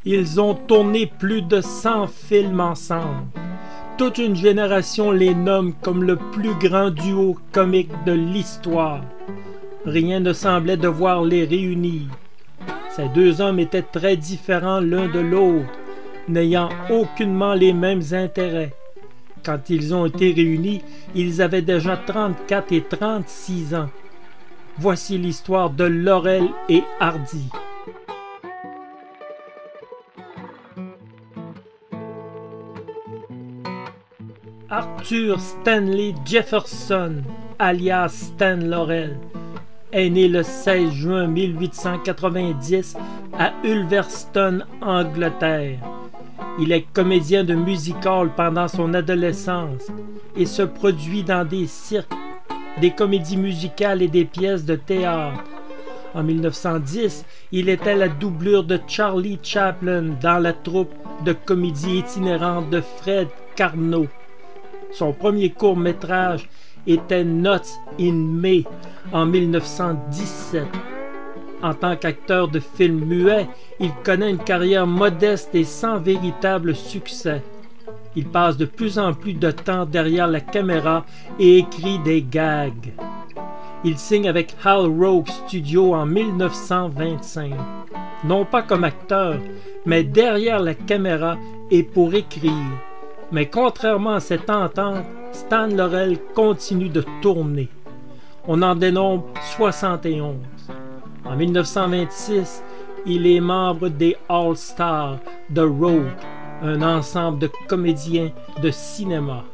Ils ont tourné plus de 100 films ensemble. Toute une génération les nomme comme le plus grand duo comique de l'histoire. Rien ne semblait devoir les réunir. Ces deux hommes étaient très différents l'un de l'autre, n'ayant aucunement les mêmes intérêts. Quand ils ont été réunis, ils avaient déjà 34 et 36 ans. Voici l'histoire de Laurel et Hardy. Arthur Stanley Jefferson, alias Stan Laurel, est né le 16 juin 1890 à Ulverston, Angleterre. Il est comédien de music-hall pendant son adolescence et se produit dans des cirques, des comédies musicales et des pièces de théâtre. En 1910, il était la doublure de Charlie Chaplin dans la troupe de comédie itinérante de Fred Karno. Son premier court-métrage était Not in May en 1917. En tant qu'acteur de film muet, il connaît une carrière modeste et sans véritable succès. Il passe de plus en plus de temps derrière la caméra et écrit des gags. Il signe avec Hal Roach Studio en 1925, non pas comme acteur, mais derrière la caméra et pour écrire. Mais contrairement à cette entente, Stan Laurel continue de tourner. On en dénombre 71. En 1926, il est membre des All-Stars de Roach, un ensemble de comédiens de cinéma.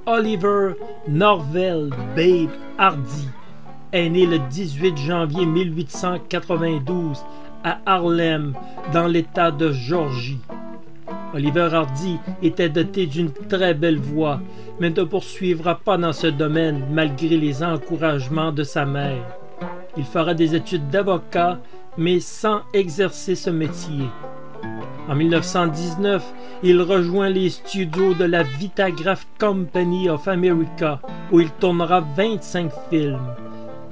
Oliver Norvell Babe Hardy est né le 18 janvier 1892 à Harlem, dans l'État de Géorgie. Oliver Hardy était doté d'une très belle voix, mais ne poursuivra pas dans ce domaine malgré les encouragements de sa mère. Il fera des études d'avocat, mais sans exercer ce métier. En 1919, il rejoint les studios de la Vitagraph Company of America, où il tournera 25 films.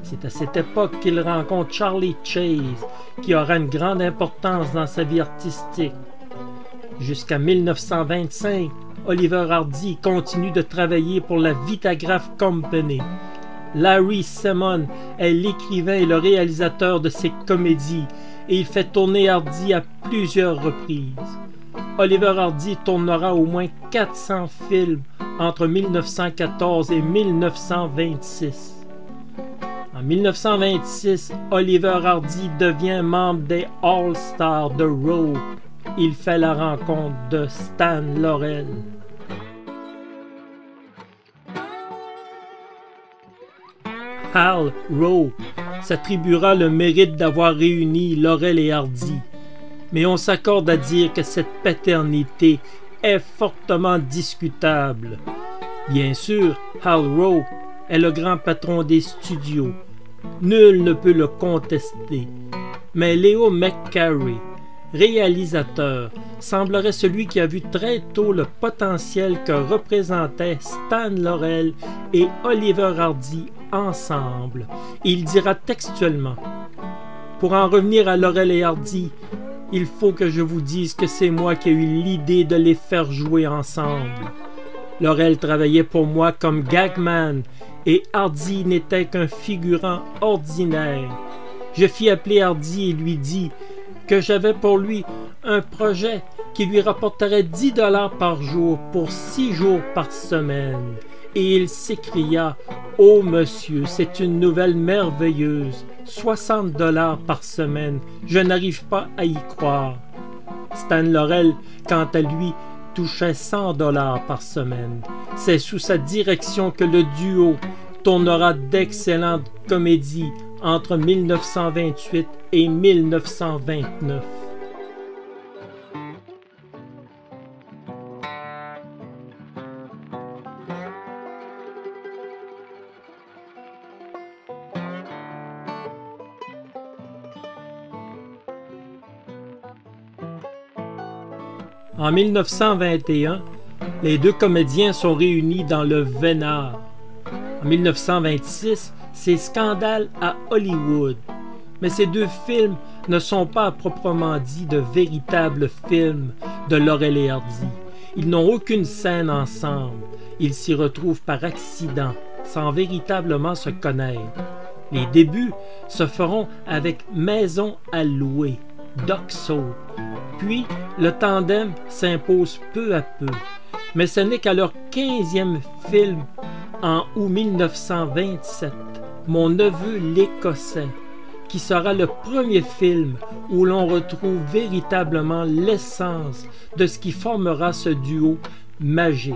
C'est à cette époque qu'il rencontre Charlie Chase, qui aura une grande importance dans sa vie artistique. Jusqu'à 1925, Oliver Hardy continue de travailler pour la Vitagraph Company. Larry Simon est l'écrivain et le réalisateur de ses comédies, et il fait tourner Hardy à plusieurs reprises. Oliver Hardy tournera au moins 400 films entre 1914 et 1926. En 1926, Oliver Hardy devient membre des All-Stars de Roach. Il fait la rencontre de Stan Laurel. Hal Roach s'attribuera le mérite d'avoir réuni Laurel et Hardy, mais on s'accorde à dire que cette paternité est fortement discutable. Bien sûr, Hal Roach est le grand patron des studios. Nul ne peut le contester. Mais Leo McCarey, réalisateur, semblerait celui qui a vu très tôt le potentiel que représentaient Stan Laurel et Oliver Hardy ensemble. Il dira textuellement: « Pour en revenir à Laurel et Hardy, il faut que je vous dise que c'est moi qui ai eu l'idée de les faire jouer ensemble. Laurel travaillait pour moi comme gagman et Hardy n'était qu'un figurant ordinaire. Je fis appeler Hardy et lui dis que j'avais pour lui un projet qui lui rapporterait 10 $ par jour pour 6 jours par semaine. Et il s'écria: « Oh monsieur, c'est une nouvelle merveilleuse, 60 $ par semaine, je n'arrive pas à y croire. » Stan Laurel, quant à lui, touchait 100 $ par semaine. C'est sous sa direction que le duo tournera d'excellentes comédies entre 1928 et 1929. En 1921, les deux comédiens sont réunis dans le Vénard. En 1926, c'est Scandale à Hollywood. Mais ces deux films ne sont pas à proprement dit de véritables films de Laurel et Hardy. Ils n'ont aucune scène ensemble. Ils s'y retrouvent par accident, sans véritablement se connaître. Les débuts se feront avec Maison à louer, Doc Soap. Puis, le tandem s'impose peu à peu. Mais ce n'est qu'à leur 15e film, en août 1927, Mon neveu l'Écossais, qui sera le premier film où l'on retrouve véritablement l'essence de ce qui formera ce duo magique.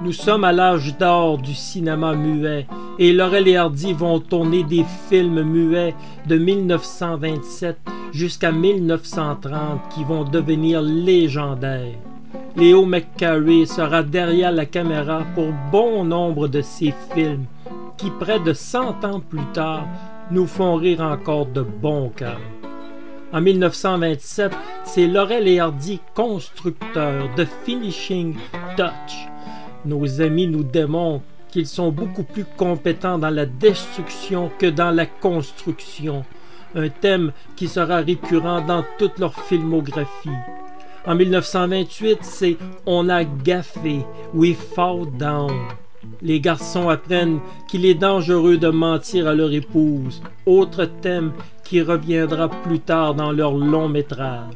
Nous sommes à l'âge d'or du cinéma muet et Laurel et Hardy vont tourner des films muets de 1927 jusqu'à 1930 qui vont devenir légendaires. Leo McCarey sera derrière la caméra pour bon nombre de ces films qui, près de 100 ans plus tard, nous font rire encore de bon cœur. En 1927, c'est Laurel et Hardy, constructeurs de Finishing Touch. Nos amis nous démontrent qu'ils sont beaucoup plus compétents dans la destruction que dans la construction, un thème qui sera récurrent dans toute leur filmographie. En 1928, c'est On a gaffé, We Fall Down. Les garçons apprennent qu'il est dangereux de mentir à leur épouse, autre thème qui reviendra plus tard dans leur long métrage.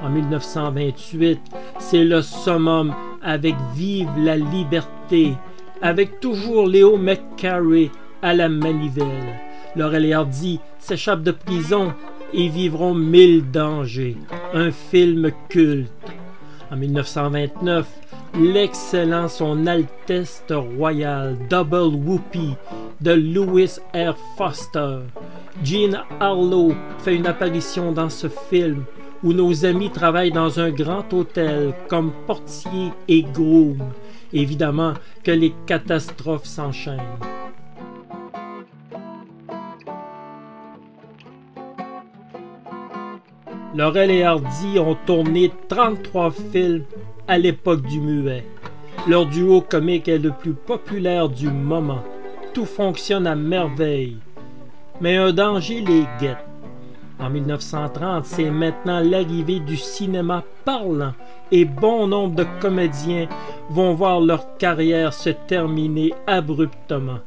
En 1928, c'est le summum avec Vive la liberté, avec toujours Leo McCarey à la manivelle. Laurel et Hardy s'échappent de prison et vivront 1000 dangers, un film culte. En 1929, l'excellent Son Altesse Royale Double Whoopie de Louis R. Foster. Jean Harlow fait une apparition dans ce film où nos amis travaillent dans un grand hôtel comme portier et groom. Évidemment que les catastrophes s'enchaînent. Laurel et Hardy ont tourné 33 films à l'époque du muet. Leur duo comique est le plus populaire du moment. Tout fonctionne à merveille. Mais un danger les guette. En 1930, c'est maintenant l'arrivée du cinéma parlant et bon nombre de comédiens vont voir leur carrière se terminer abruptement.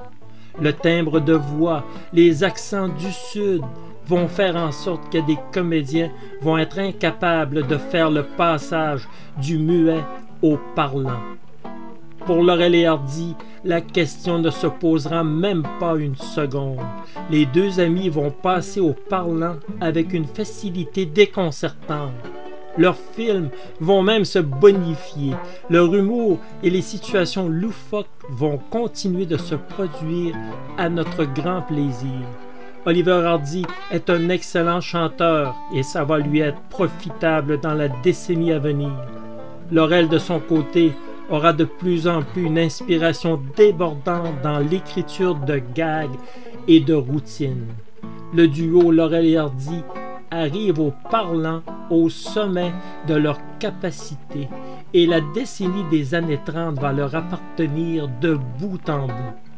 Le timbre de voix, les accents du Sud vont faire en sorte que des comédiens vont être incapables de faire le passage du muet au parlant. Pour Laurel et Hardy, la question ne se posera même pas une seconde. Les deux amis vont passer au parlant avec une facilité déconcertante. Leurs films vont même se bonifier. Leur humour et les situations loufoques vont continuer de se produire à notre grand plaisir. Oliver Hardy est un excellent chanteur et ça va lui être profitable dans la décennie à venir. Laurel, de son côté, aura de plus en plus une inspiration débordante dans l'écriture de gags et de routines. Le duo Laurel et Hardy arrive au parlant au sommet de leur capacité et la décennie des années 30 va leur appartenir de bout en bout.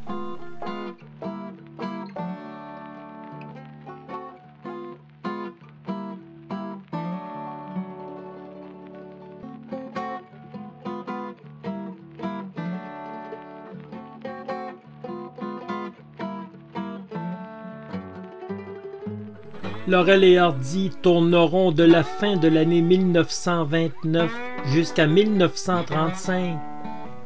Laurel et Hardy tourneront de la fin de l'année 1929 jusqu'à 1935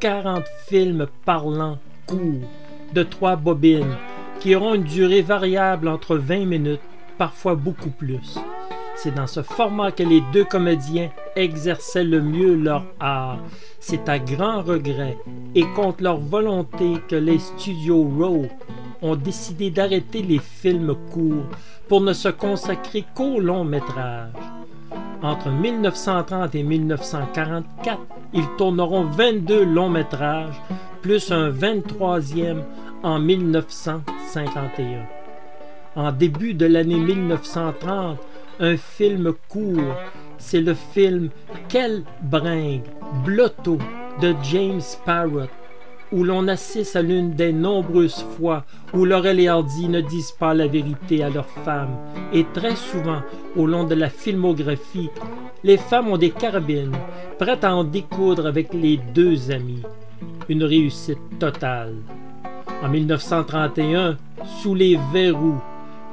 40 films parlants courts de 3 bobines qui auront une durée variable entre 20 minutes, parfois beaucoup plus. C'est dans ce format que les deux comédiens exerçaient le mieux leur art. C'est à grand regret et contre leur volonté que les studios Rowe ont décidé d'arrêter les films courts pour ne se consacrer qu'aux longs métrages. Entre 1930 et 1944, ils tourneront 22 longs métrages, plus un 23e en 1951. En début de l'année 1930, un film court. C'est le film Quelle bringue, Blotto de James Parrott, où l'on assiste à l'une des nombreuses fois où Laurel et Hardy ne disent pas la vérité à leurs femmes. Et très souvent, au long de la filmographie, les femmes ont des carabines, prêtes à en découdre avec les deux amis. Une réussite totale. En 1931, Sous les verrous,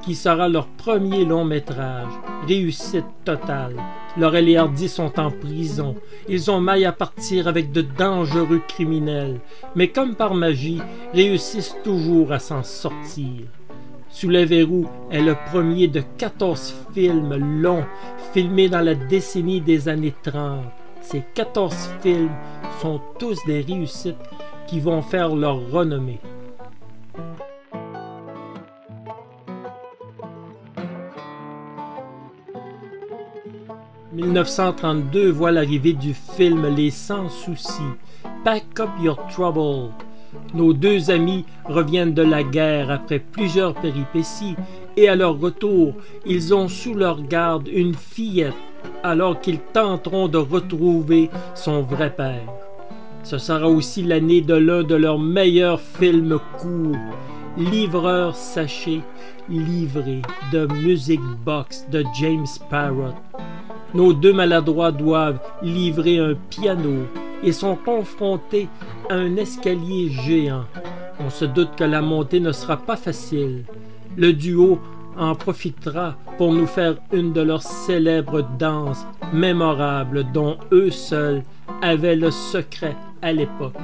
qui sera leur premier long métrage, réussite totale. Laurel et Hardy sont en prison. Ils ont maille à partir avec de dangereux criminels, mais comme par magie, réussissent toujours à s'en sortir. Sous les verrous est le premier de 14 films longs filmés dans la décennie des années 30. Ces 14 films sont tous des réussites qui vont faire leur renommée. « 1932 voit l'arrivée du film Les Sans Soucis, Pack Up Your Trouble. Nos deux amis reviennent de la guerre après plusieurs péripéties et à leur retour, ils ont sous leur garde une fillette alors qu'ils tenteront de retrouver son vrai père. Ce sera aussi l'année de l'un de leurs meilleurs films courts, Livreur sachet, livré de Music Box de James Parrott. Nos deux maladroits doivent livrer un piano et sont confrontés à un escalier géant. On se doute que la montée ne sera pas facile. Le duo en profitera pour nous faire une de leurs célèbres danses mémorables dont eux seuls avaient le secret à l'époque.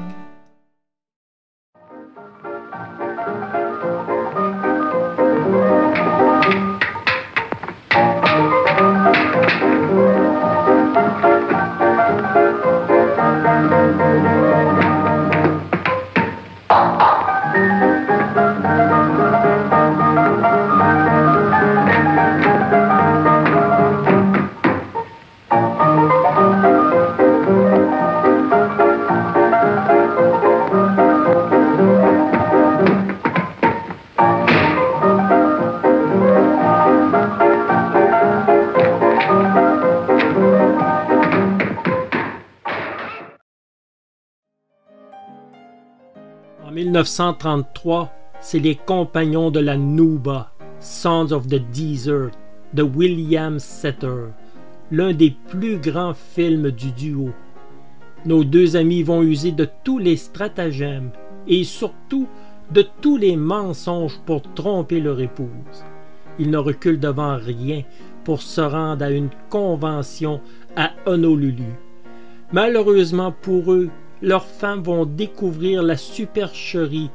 En 1933, c'est Les Compagnons de la Nouba, Sons of the Desert, de William Setter, l'un des plus grands films du duo. Nos deux amis vont user de tous les stratagèmes et surtout de tous les mensonges pour tromper leur épouse. Ils ne reculent devant rien pour se rendre à une convention à Honolulu. Malheureusement pour eux, leurs femmes vont découvrir la supercherie.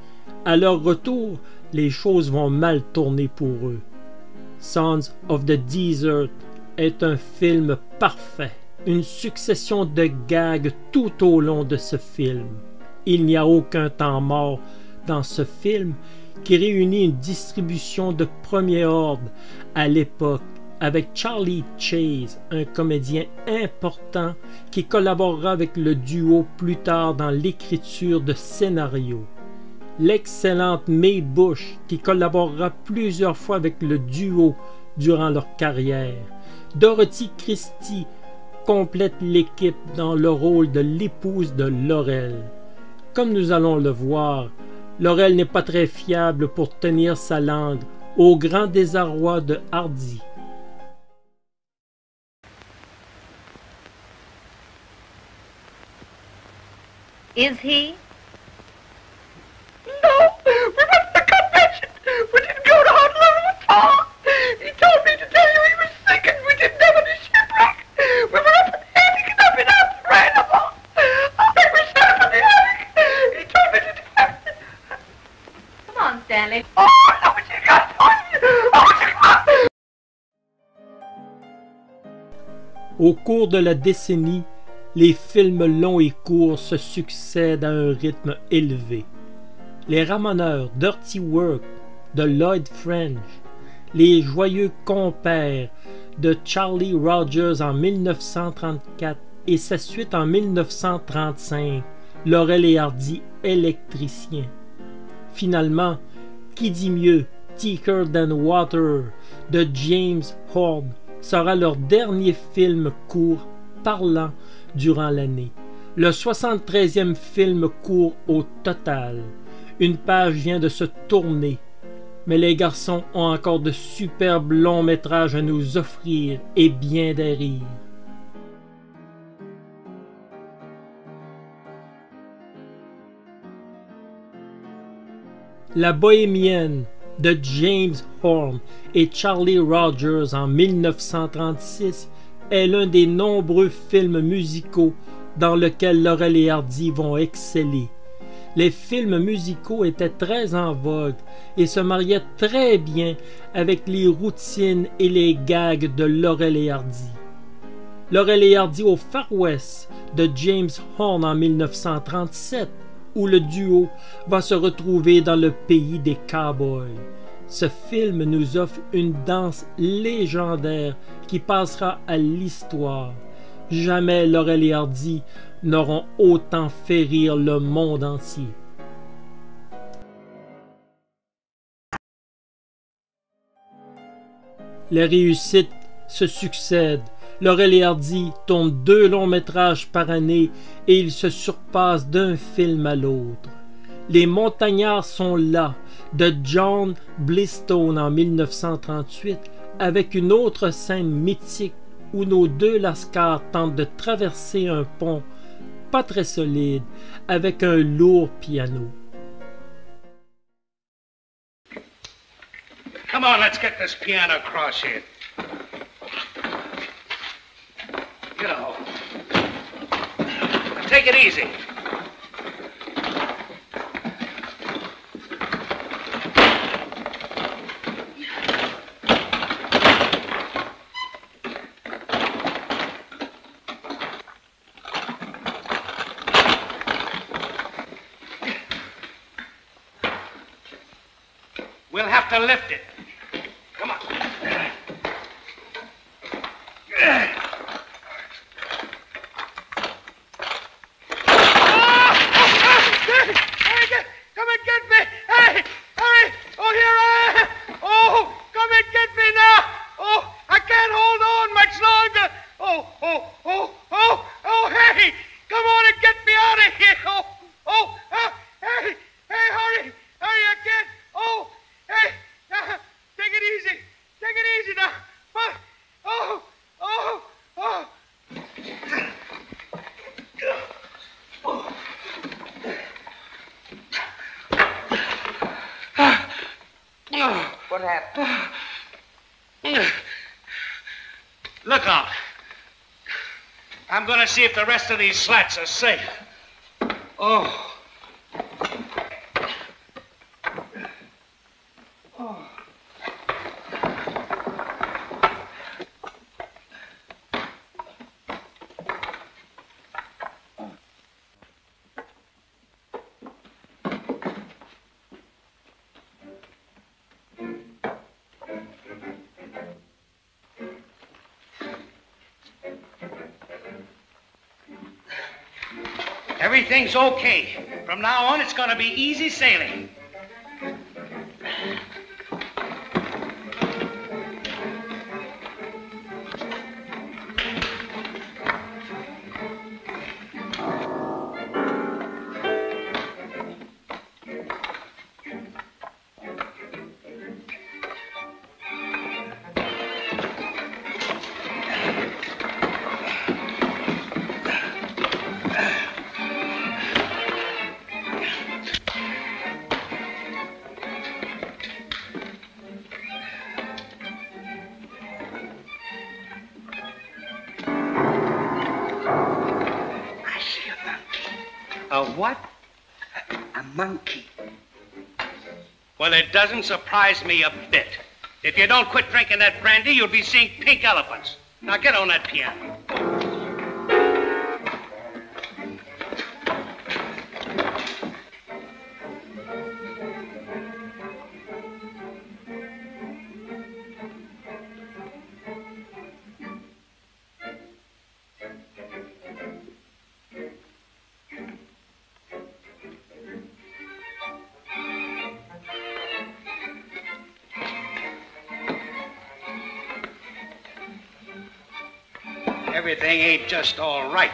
À leur retour, les choses vont mal tourner pour eux. Sons of the Desert est un film parfait, une succession de gags tout au long de ce film. Il n'y a aucun temps mort dans ce film qui réunit une distribution de premier ordre à l'époque avec Charlie Chase, un comédien important qui collaborera avec le duo plus tard dans l'écriture de scénarios. L'excellente Mae Bush qui collaborera plusieurs fois avec le duo durant leur carrière. Dorothy Christie complète l'équipe dans le rôle de l'épouse de Laurel. Comme nous allons le voir, Laurel n'est pas très fiable pour tenir sa langue, au grand désarroi de Hardy. Is he? No, we went to the convention. We didn't go to Honolulu at all. He told me to tell you he was sick and we didn't have any shipwreck. We were up in the attic and up and out and ran up on. I think we set up in the attic. He told me to tell you. Come on, Stanley. Oh, no, but you got to. Oh, you got. Au cours de la décennie, les films longs et courts se succèdent à un rythme élevé. Les Ramoneurs, Dirty Work de Lloyd French, Les Joyeux Compères de Charlie Rogers en 1934 et sa suite en 1935, Laurel et Hardy électriciens. Finalement, qui dit mieux Thicker Than Water de James Horn sera leur dernier film court parlant durant l'année. Le 73e film court au total. Une page vient de se tourner, mais les garçons ont encore de superbes longs métrages à nous offrir et bien des rires. La Bohémienne de James Horn et Charlie Rogers en 1936 est l'un des nombreux films musicaux dans lesquels Laurel et Hardy vont exceller. Les films musicaux étaient très en vogue et se mariaient très bien avec les routines et les gags de Laurel et Hardy. Laurel et Hardy au Far West de James Horn en 1937, où le duo va se retrouver dans le pays des cowboys. Ce film nous offre une danse légendaire qui passera à l'histoire. Jamais Laurel et Hardy n'auront autant fait rire le monde entier. Les réussites se succèdent. Laurel et Hardy tournent 2 longs métrages par année et ils se surpassent d'un film à l'autre. Les Montagnards sont là de John Blistone en 1938 avec une autre scène mythique où nos 2 lascars tentent de traverser un pont pas très solide avec un lourd piano. Come on, let's get this piano across here. You know, take it easy. We'll have to lift it. Come on. Come and get me! Hey! Hurry! Oh, here I am! Oh, come and get me now! Oh, I can't hold on much longer! Oh, hey! Come on and get me out of here! Hey, hurry! Hurry, I can't! Oh, hey! Take it easy! Take it easy now! Oh! What happened? Look out. I'm gonna see if the rest of these slats are safe. Oh. Everything's okay. From now on, it's gonna be easy sailing. A what? A monkey. Well, it doesn't surprise me a bit. If you don't quit drinking that brandy, you'll be seeing pink elephants. Now get on that piano. everything ain't just all right.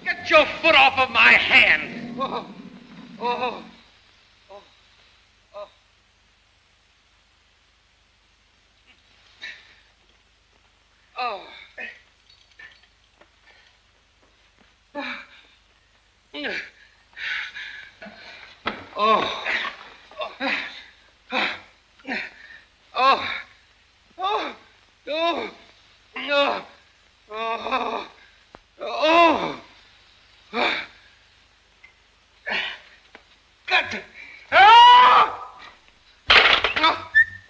Get your foot off of my hand! Oh, oh, oh, oh. Oh. Oh. Oh. Oh. Oh. No. Oh. Oh. Got to. Ah!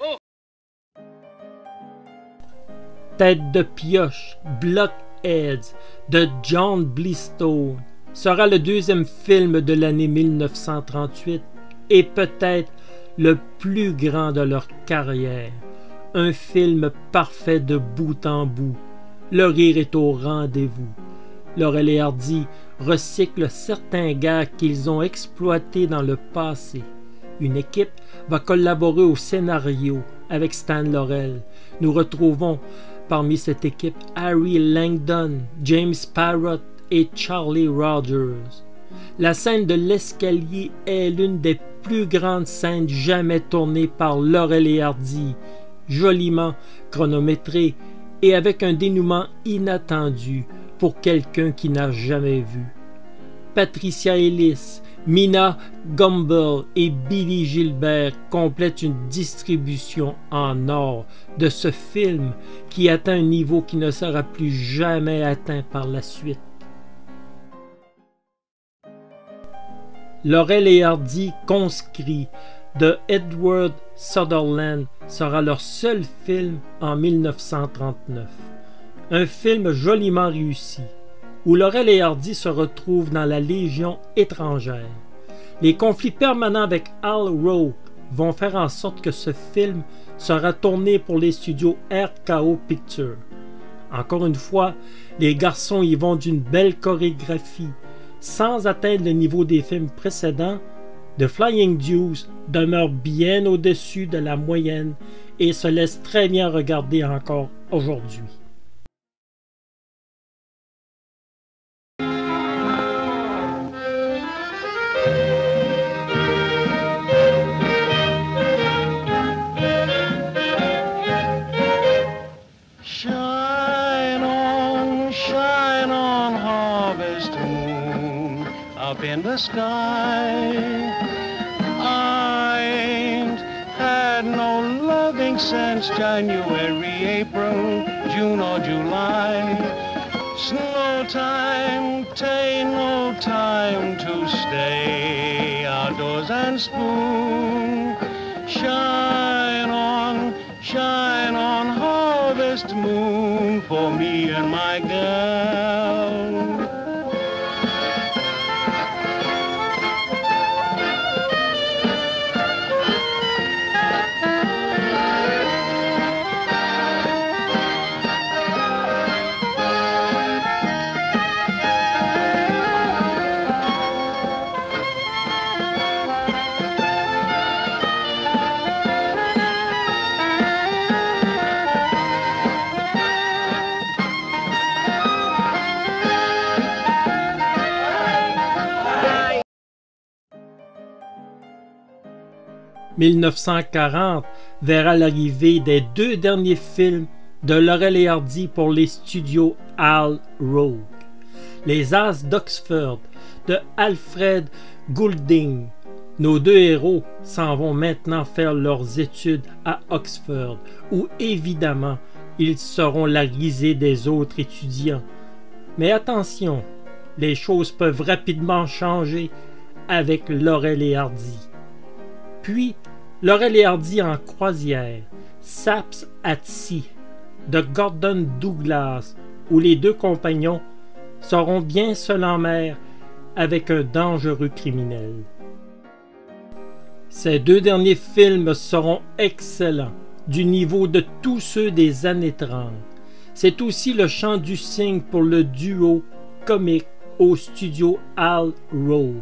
Oh. Tête de pioche, Blockheads de John Blistone sera le deuxième film de l'année 1938 et peut-être le plus grand de leur carrière. Un film parfait de bout en bout. Le rire est au rendez-vous. Laurel et Hardy recyclent certains gags qu'ils ont exploités dans le passé. Une équipe va collaborer au scénario avec Stan Laurel. Nous retrouvons parmi cette équipe Harry Langdon, James Parrott et Charlie Rogers. La scène de l'escalier est l'une des plus grandes scènes jamais tournées par Laurel et Hardy, joliment chronométrée et avec un dénouement inattendu pour quelqu'un qui n'a jamais vu. Patricia Ellis, Mina Gumbel et Billy Gilbert complètent une distribution en or de ce film qui atteint un niveau qui ne sera plus jamais atteint par la suite. Laurel et Hardy conscrit de Edward Sutherland sera leur seul film en 1939. Un film joliment réussi, où Laurel et Hardy se retrouvent dans la Légion étrangère. Les conflits permanents avec Al Rowe vont faire en sorte que ce film sera tourné pour les studios RKO Pictures. Encore une fois, les garçons y vont d'une belle chorégraphie. Sans atteindre le niveau des films précédents, The Flying Deuce demeure bien au-dessus de la moyenne et se laisse très bien regarder encore aujourd'hui. Shine on, harvest moon, up in the sky. I ain't had no loving since January, April, June or July. Snow time, tain't no time to stay outdoors and spoon. Shine on, harvest moon, for me and my gal. « 1940 verra l'arrivée des deux derniers films de Laurel et Hardy pour les studios Al Rowe. Les As d'Oxford de Alfred Goulding. Nos deux héros s'en vont maintenant faire leurs études à Oxford, où évidemment ils seront la risée des autres étudiants. Mais attention, Les choses peuvent rapidement changer avec Laurel et Hardy. Puis, Laurel et Hardy en croisière, Saps at Sea, de Gordon Douglas, où les deux compagnons seront bien seuls en mer avec un dangereux criminel. Ces deux derniers films seront excellents, du niveau de tous ceux des années 30. C'est aussi le chant du cygne pour le duo comique au studio Al Rowe.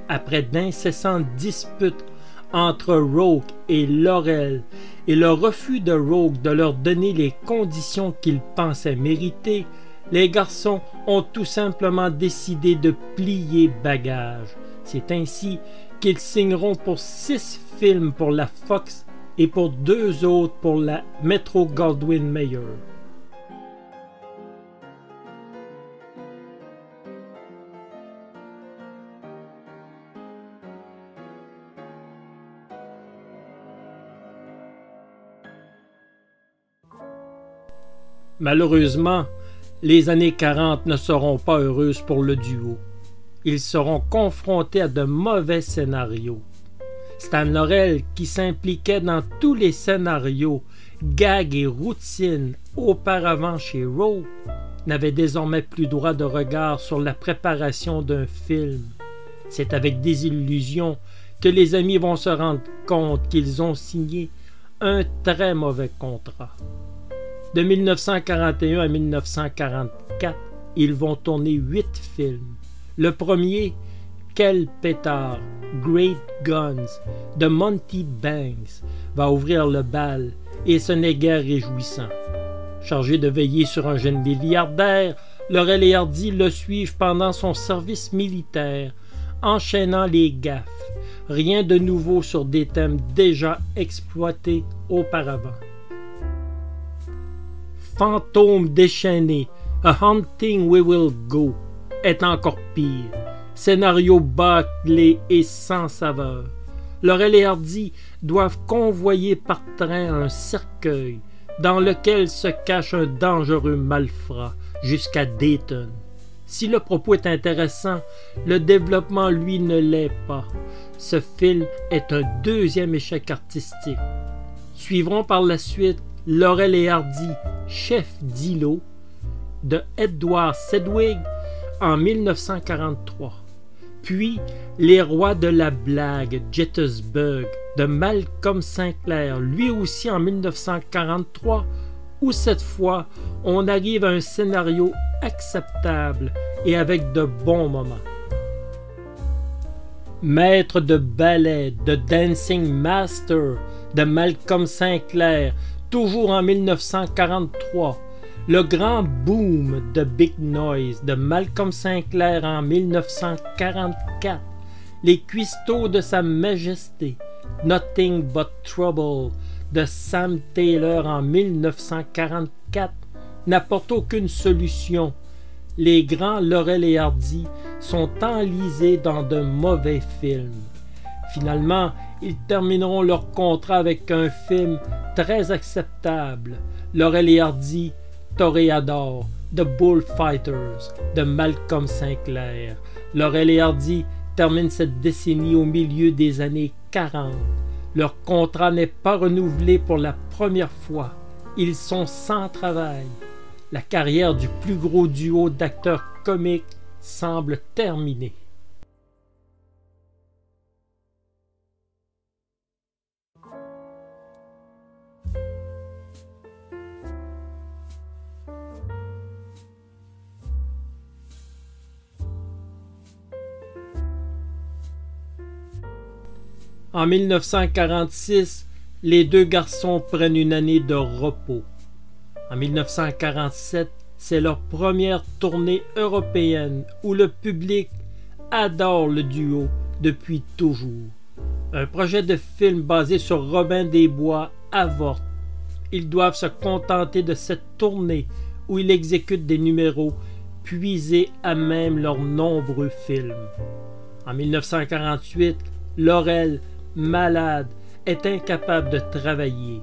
Après d'incessantes disputes entre Rourke et Laurel et le refus de Rourke de leur donner les conditions qu'ils pensaient mériter, les garçons ont tout simplement décidé de plier bagage. C'est ainsi qu'ils signeront pour 6 films pour la Fox et pour 2 autres pour la Metro-Goldwyn-Mayer. Malheureusement, les années 40 ne seront pas heureuses pour le duo. Ils seront confrontés à de mauvais scénarios. Stan Laurel, qui s'impliquait dans tous les scénarios, gags et routines auparavant chez Rowe, n'avait désormais plus droit de regard sur la préparation d'un film. C'est avec désillusion que les amis vont se rendre compte qu'ils ont signé un très mauvais contrat. De 1941 à 1944, ils vont tourner 8 films. Le premier, Quel pétard, Great Guns, de Monty Banks, va ouvrir le bal et ce n'est guère réjouissant. Chargé de veiller sur un jeune milliardaire, Laurel et Hardy le suivent pendant son service militaire, enchaînant les gaffes. Rien de nouveau sur des thèmes déjà exploités auparavant. Fantôme déchaîné, A Hunting We Will Go, est encore pire. Scénario bâclé et sans saveur. Laurel et Hardy doivent convoyer par train un cercueil dans lequel se cache un dangereux malfrat jusqu'à Dayton. Si le propos est intéressant, le développement, lui, ne l'est pas. Ce film est un deuxième échec artistique. Suivront par la suite Laurel et Hardy, chef d'îlot, de Edward Sedgwick en 1943. Puis Les Rois de la blague, Gettysburg, de Malcolm Sinclair, lui aussi en 1943, où cette fois on arrive à un scénario acceptable et avec de bons moments. Maître de ballet, de Dancing Master, de Malcolm Sinclair, toujours en 1943. Le grand boom de Big Noise de Malcolm Sinclair en 1944. Les cuistots de Sa Majesté, Nothing But Trouble de Sam Taylor en 1944 n'apportent aucune solution. Les grands Laurel et Hardy sont enlisés dans de mauvais films. Finalement, ils termineront leur contrat avec un film très acceptable, Laurel et Hardy, Toreador, The Bullfighters, de Malcolm Sinclair. Laurel et Hardy terminent cette décennie au milieu des années 40. Leur contrat n'est pas renouvelé pour la première fois. Ils sont sans travail. La carrière du plus gros duo d'acteurs comiques semble terminée. En 1946, les deux garçons prennent une année de repos. En 1947, c'est leur première tournée européenne où le public adore le duo depuis toujours. Un projet de film basé sur Robin des Bois avorte. Ils doivent se contenter de cette tournée où ils exécutent des numéros puisés à même leurs nombreux films. En 1948, Laurel, malade, est incapable de travailler.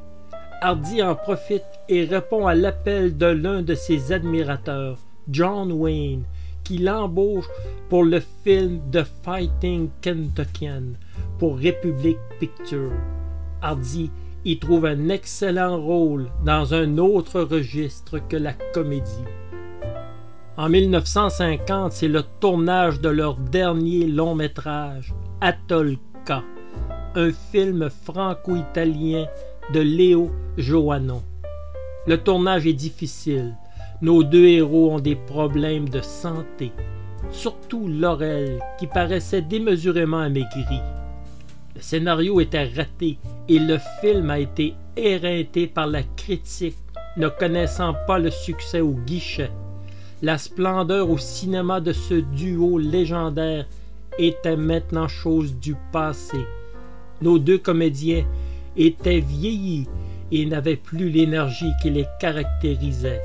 Hardy en profite et répond à l'appel de l'un de ses admirateurs, John Wayne, qui l'embauche pour le film The Fighting Kentuckian pour Republic Pictures. Hardy y trouve un excellent rôle dans un autre registre que la comédie. En 1950, c'est le tournage de leur dernier long-métrage, Atoll K, un film franco-italien de Leo Joannon. Le tournage est difficile. Nos deux héros ont des problèmes de santé, surtout Laurel, qui paraissait démesurément amaigri. Le scénario était raté et le film a été éreinté par la critique, ne connaissant pas le succès au guichet. La splendeur au cinéma de ce duo légendaire était maintenant chose du passé. Nos deux comédiens étaient vieillis et n'avaient plus l'énergie qui les caractérisait.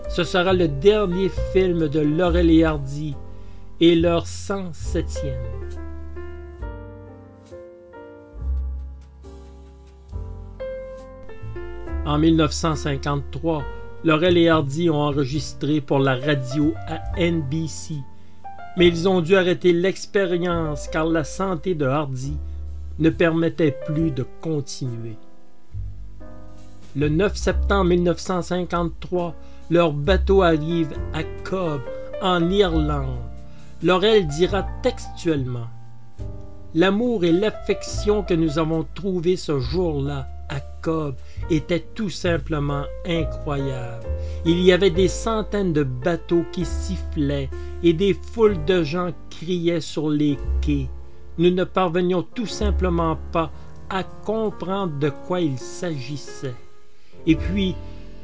Ce sera le dernier film de Laurel et Hardy et leur 107e. En 1953, Laurel et Hardy ont enregistré pour la radio à NBC, mais ils ont dû arrêter l'expérience car la santé de Hardy ne permettait plus de continuer. Le 9 septembre 1953, leur bateau arrive à Cobb, en Irlande. Laurel dira textuellement « L'amour et l'affection que nous avons trouvés ce jour-là à Cobb étaient tout simplement incroyables. Il y avait des centaines de bateaux qui sifflaient et des foules de gens criaient sur les quais. Nous ne parvenions tout simplement pas à comprendre de quoi il s'agissait. Et puis,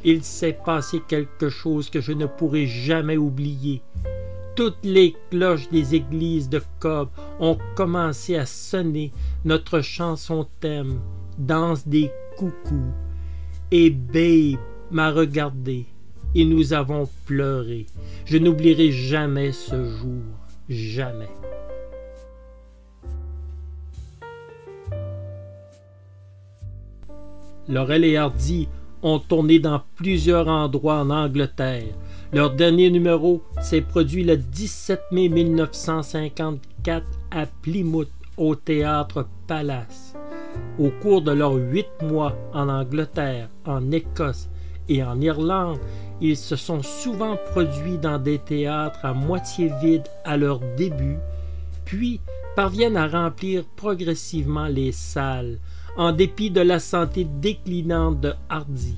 il s'est passé quelque chose que je ne pourrai jamais oublier. Toutes les cloches des églises de Cobb ont commencé à sonner notre chanson thème, Danse des coucous. Et Babe m'a regardé et nous avons pleuré. Je n'oublierai jamais ce jour, jamais. Laurel et Hardy ont tourné dans plusieurs endroits en Angleterre. Leur dernier numéro s'est produit le 17 mai 1954 à Plymouth, au Théâtre Palace. Au cours de leurs 8 mois en Angleterre, en Écosse et en Irlande, ils se sont souvent produits dans des théâtres à moitié vides à leur début, puis parviennent à remplir progressivement les salles, en dépit de la santé déclinante de Hardy.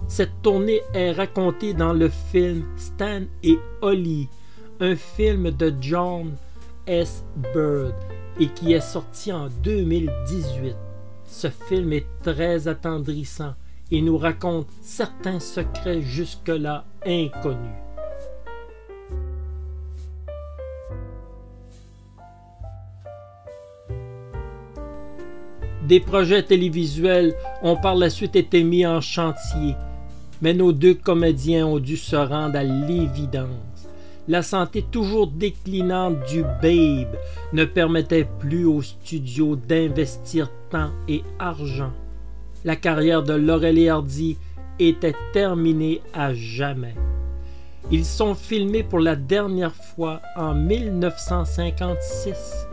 Cette tournée est racontée dans le film Stan et Ollie, un film de John S. Bird et qui est sorti en 2018. Ce film est très attendrissant et nous raconte certains secrets jusque-là inconnus. Des projets télévisuels ont par la suite été mis en chantier, mais nos deux comédiens ont dû se rendre à l'évidence. La santé toujours déclinante du Babe ne permettait plus au studio d'investir temps et argent. La carrière de Laurel et Hardy était terminée à jamais. Ils sont filmés pour la dernière fois en 1956.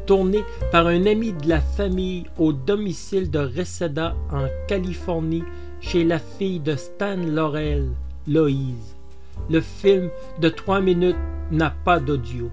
Tourné par un ami de la famille au domicile de Reseda en Californie chez la fille de Stan Laurel, Loïse. Le film de 3 minutes n'a pas d'audio.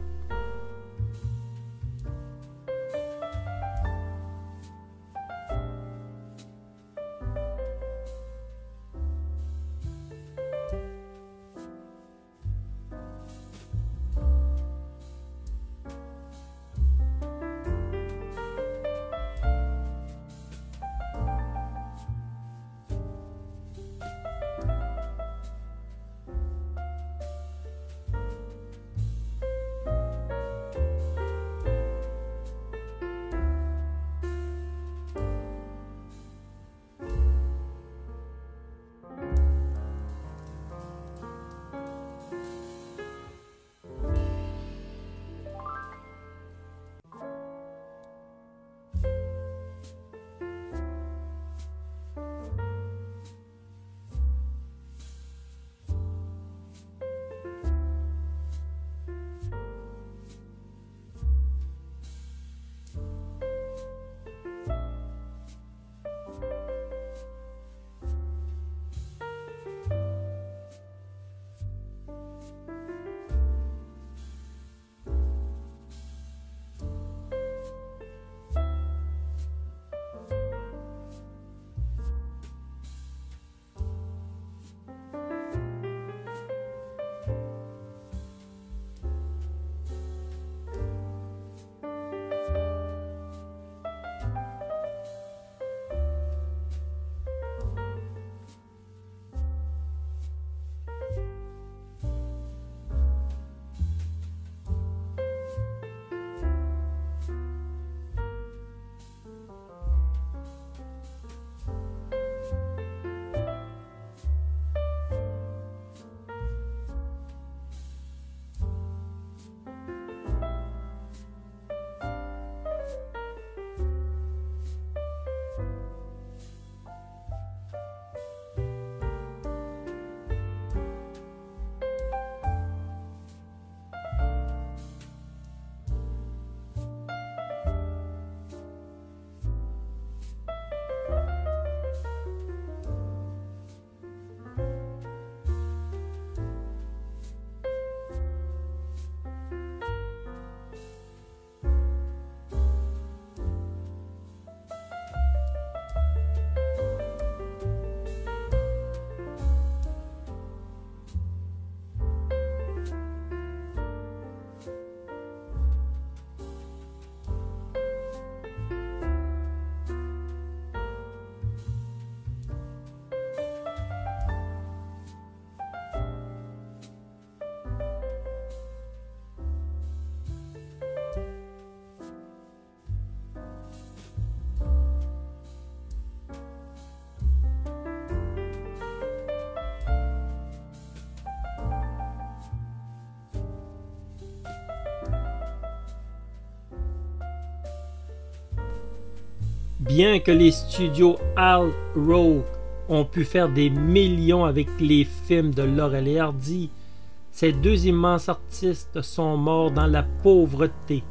Bien que les studios Al Roker ont pu faire des millions avec les films de Laurel et Hardy, ces deux immenses artistes sont morts dans la pauvreté.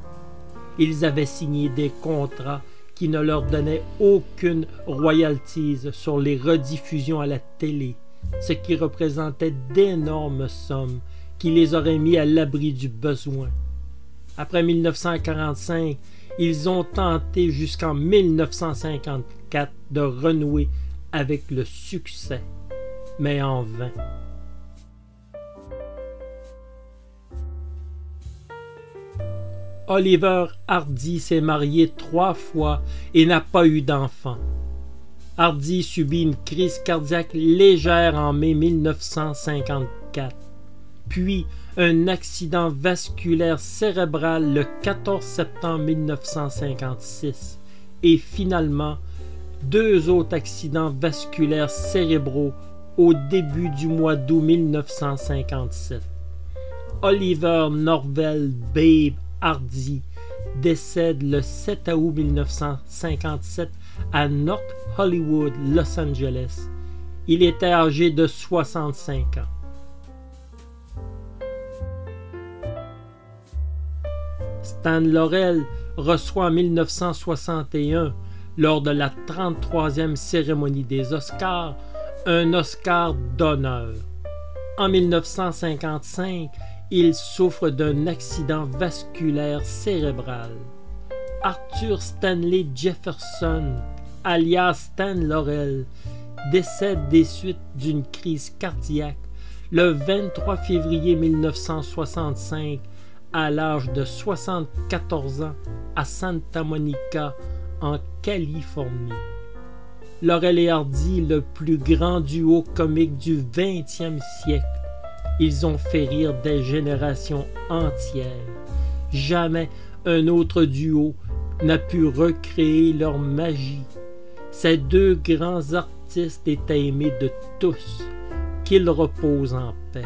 Ils avaient signé des contrats qui ne leur donnaient aucune royalties sur les rediffusions à la télé, ce qui représentait d'énormes sommes qui les auraient mis à l'abri du besoin. Après 1945, ils ont tenté jusqu'en 1954 de renouer avec le succès, mais en vain. Oliver Hardy s'est marié 3 fois et n'a pas eu d'enfant. Hardy subit une crise cardiaque légère en mai 1954, puis un accident vasculaire cérébral le 14 septembre 1956 et finalement 2 autres accidents vasculaires cérébraux au début du mois d'août 1957. Oliver Norvell Babe Hardy décède le 7 août 1957 à North Hollywood, Los Angeles. Il était âgé de 65 ans. Stan Laurel reçoit en 1961, lors de la 33e cérémonie des Oscars, un Oscar d'honneur. En 1955, il souffre d'un accident vasculaire cérébral. Arthur Stanley Jefferson, alias Stan Laurel, décède des suites d'une crise cardiaque le 23 février 1965 à l'âge de 74 ans à Santa Monica, en Californie. Laurel et Hardy, le plus grand duo comique du 20e siècle. Ils ont fait rire des générations entières. Jamais un autre duo n'a pu recréer leur magie. Ces deux grands artistes étaient aimés de tous. Qu'ils reposent en paix.